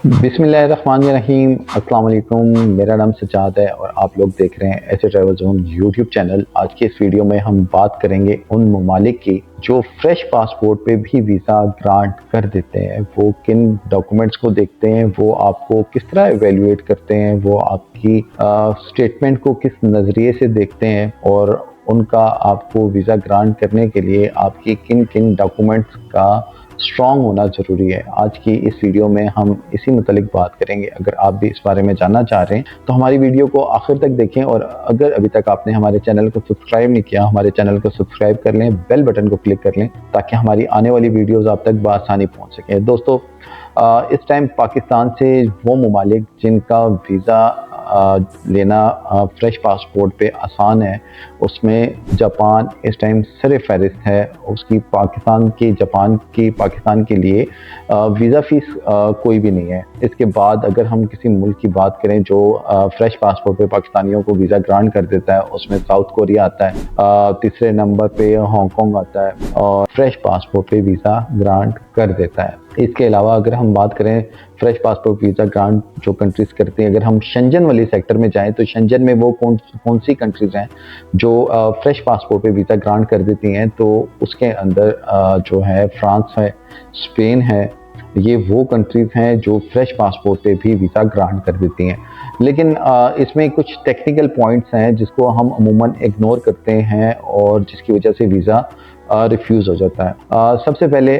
बिस्मिल्लाहिर्रहमानिर्रहीम। अस्सलाम वालेकुम। मेरा नाम सज्जाद है और आप लोग देख रहे हैं ऐसे ट्रैवल जोन यूट्यूब चैनल। आज की इस वीडियो में हम बात करेंगे उन ममालिक की जो फ्रेश पासपोर्ट पे भी वीज़ा ग्रांट कर देते हैं। वो किन डॉक्यूमेंट्स को देखते हैं, वो आपको किस तरह एवेल्युएट करते हैं, वो आपकी स्टेटमेंट को किस नज़रिए से देखते हैं और उनका आपको वीज़ा ग्रांट करने के लिए आपकी किन किन डॉक्यूमेंट्स का स्ट्रॉन्ग होना ज़रूरी है। आज की इस वीडियो में हम इसी मुतालिक बात करेंगे। अगर आप भी इस बारे में जानना चाह रहे हैं तो हमारी वीडियो को आखिर तक देखें, और अगर अभी तक आपने हमारे चैनल को सब्सक्राइब नहीं किया, हमारे चैनल को सब्सक्राइब कर लें, बेल बटन को क्लिक कर लें ताकि हमारी आने वाली वीडियोज़ आप तक बआसानी पहुँच सकें। दोस्तों, इस टाइम पाकिस्तान से वो ममालिक जिनका वीज़ा लेना फ्रेश पासपोर्ट पे आसान है, उसमें जापान इस टाइम सर फहरिस्त है। उसकी पाकिस्तान के लिए वीज़ा फ़ीस कोई भी नहीं है। इसके बाद अगर हम किसी मुल्क की बात करें जो फ्रेश पासपोर्ट पे पाकिस्तानियों को वीज़ा ग्रांट कर देता है, उसमें साउथ कोरिया आता है, तीसरे नंबर पे हांगकांग आता है और फ्रेश पासपोर्ट पे वीज़ा ग्रांट कर देता है। इसके अलावा अगर हम बात करें फ्रेश पासपोर्ट वीज़ा ग्रांट जो कंट्रीज़ करती हैं, अगर हम शेंजन वाली सेक्टर में जाएं तो शेंजन में वो कौन सी कंट्रीज़ हैं जो फ्रेश पासपोर्ट पे वीज़ा ग्रांट कर देती हैं। तो उसके अंदर जो है फ्रांस है, स्पेन है, ये वो कंट्रीज़ हैं जो फ्रेश पासपोर्ट पे भी वीज़ा ग्रांट कर देती हैं। लेकिन इसमें कुछ टेक्निकल पॉइंट्स हैं जिसको हम अमूमन इग्नोर करते हैं और जिसकी वजह से वीज़ा रिफ्यूज़ हो जाता है। सबसे पहले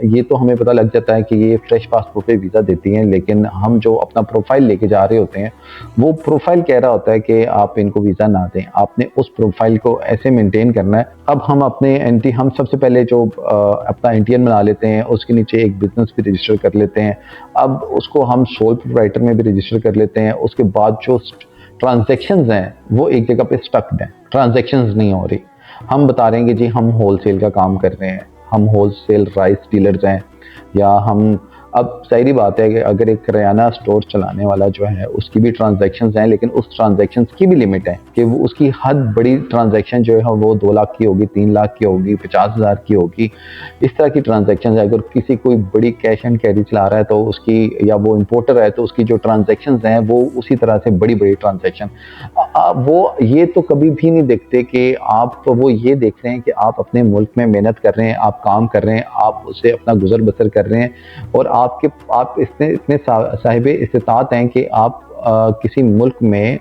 ये तो हमें पता लग जाता है कि ये फ्रेश पासपोर्ट पे वीज़ा देती हैं, लेकिन हम जो अपना प्रोफाइल लेके जा रहे होते हैं वो प्रोफाइल कह रहा होता है कि आप इनको वीज़ा ना दें। आपने उस प्रोफाइल को ऐसे मेंटेन करना है। अब हम सबसे पहले जो अपना एनटीएन बना लेते हैं, उसके नीचे एक बिज़नेस भी रजिस्टर कर लेते हैं। अब उसको हम सोल प्रोप्राइटर में भी रजिस्टर कर लेते हैं। उसके बाद जो ट्रांजैक्शंस हैं वो एक जगह पे स्टक्ड हैं, ट्रांजैक्शंस नहीं हो रही। हम बता रहे हैं कि जी हम होलसेल का काम कर रहे हैं, हम होलसेल राइस डीलर्स हैं, या हम अब ज़ाहिर बात है कि अगर एक किराना स्टोर चलाने वाला जो है उसकी भी ट्रांजैक्शंस हैं, लेकिन उस ट्रांजैक्शंस की भी लिमिट है कि वो उसकी हद बड़ी ट्रांजैक्शन जो है वो 2 लाख की होगी, 3 लाख की होगी, 50,000 की होगी। इस तरह की ट्रांजैक्शंस है। अगर किसी कोई बड़ी कैश एंड कैरी चला रहा है तो उसकी, या वो इम्पोर्टर है तो उसकी जो ट्रांजैक्शंस हैं वो उसी तरह से बड़ी बड़ी ट्रांजैक्शन वो ये तो कभी भी नहीं देखते कि वो ये देख रहे हैं कि आप अपने मुल्क में मेहनत कर रहे हैं, आप काम कर रहे हैं, आप उससे अपना गुजर बसर कर रहे हैं और आप इतने साहिब इस्तिताअत हैं कि आप किसी मुल्क में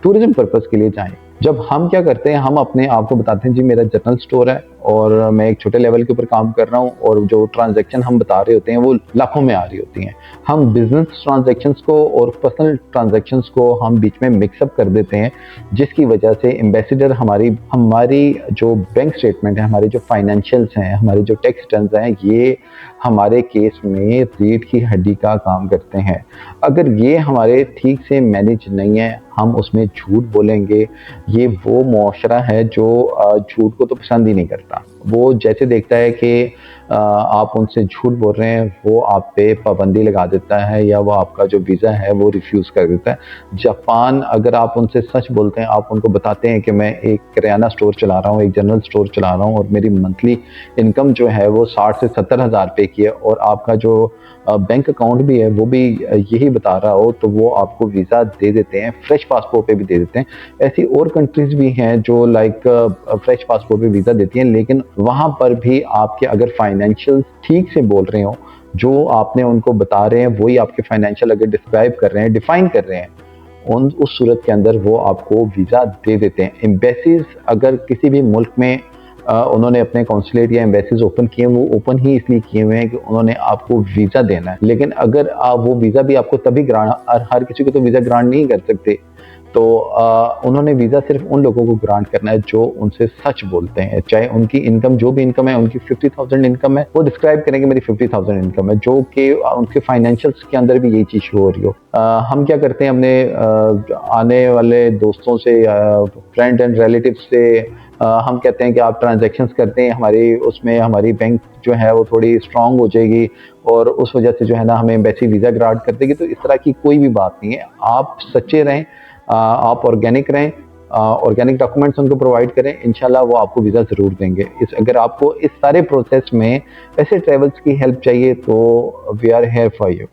टूरिज्म पर्पज़ के लिए जाएं। जब हम क्या करते हैं, हम अपने आप को बताते हैं जी मेरा जनरल स्टोर है और मैं एक छोटे लेवल के ऊपर काम कर रहा हूँ, और जो ट्रांजैक्शन हम बता रहे होते हैं वो लाखों में आ रही होती हैं। हम बिजनेस ट्रांजैक्शंस को और पर्सनल ट्रांजैक्शंस को हम बीच में मिक्सअप कर देते हैं, जिसकी वजह से एम्बेसडर हमारी जो बैंक स्टेटमेंट है, हमारे जो फाइनेंशियल्स हैं, हमारे जो टैक्स रिटर्न्स हैं, ये हमारे केस में रीढ़ की हड्डी का काम करते हैं। अगर ये हमारे ठीक से मैनेज नहीं है, हम उसमें झूठ बोलेंगे। ये वो मुआशरा है जो झूठ को तो पसंद ही नहीं करता। वो जैसे देखता है कि आप उनसे झूठ बोल रहे हैं, वो आप पे पाबंदी लगा देता है या वो आपका जो वीज़ा है वो रिफ्यूज़ कर देता है। जापान, अगर आप उनसे सच बोलते हैं, आप उनको बताते हैं कि मैं एक किराना स्टोर चला रहा हूँ, एक जनरल स्टोर चला रहा हूँ और मेरी मंथली इनकम जो है वो 60 से 70 हज़ार रुपये की है, और आपका जो बैंक अकाउंट भी है वो भी यही बता रहा हो, तो वो आपको वीज़ा दे देते हैं, फ्रेश पासपोर्ट पे भी दे देते हैं। ऐसी और कंट्रीज़ भी हैं जो फ्रेश पासपोर्ट पे वीज़ा देती हैं, लेकिन वहाँ पर भी आपके अगर फाइनेंशियल ठीक से बोल रहे हो, जो आपने उनको बता रहे हैं वही आपके फाइनेंशियल अगर डिस्क्राइब कर रहे हैं, डिफाइन कर रहे हैं, उस सूरत के अंदर वो आपको वीज़ा दे देते हैं। एम्बेसीज अगर किसी भी मुल्क में उन्होंने अपने कॉन्सुलेट या एम्बेसीज ओपन किए, वो ओपन ही इसलिए किए हुए हैं कि उन्होंने आपको वीज़ा देना है। लेकिन अगर वो वीज़ा भी आपको तभी ग्रांट, हर किसी को तो वीज़ा ग्रांट नहीं कर सकते, तो उन्होंने वीज़ा सिर्फ उन लोगों को ग्रांट करना है जो उनसे सच बोलते हैं। चाहे उनकी इनकम जो भी इनकम है, उनकी 50,000 इनकम है, वो डिस्क्राइब करेंगे मेरी 50,000 इनकम है, जो कि उनके फाइनेंशियल्स के अंदर भी यही चीज़ शो हो रही हो। हम क्या करते हैं, अपने आने वाले दोस्तों से, फ्रेंड एंड रिलेटिव से हम कहते हैं कि आप ट्रांजैक्शंस करते हैं, हमारी बैंक जो है वो थोड़ी स्ट्रांग हो जाएगी और उस वजह से जो है ना हमें एम्बेसी वीज़ा ग्रांट कर देगी। तो इस तरह की कोई भी बात नहीं है। आप सच्चे रहें, आप ऑर्गेनिक रहें, ऑर्गेनिक डॉक्यूमेंट्स उनको प्रोवाइड करें, इंशाल्लाह वो आपको वीज़ा ज़रूर देंगे। अगर आपको इस सारे प्रोसेस में ऐसे ट्रेवल्स की हेल्प चाहिए तो we are here for you.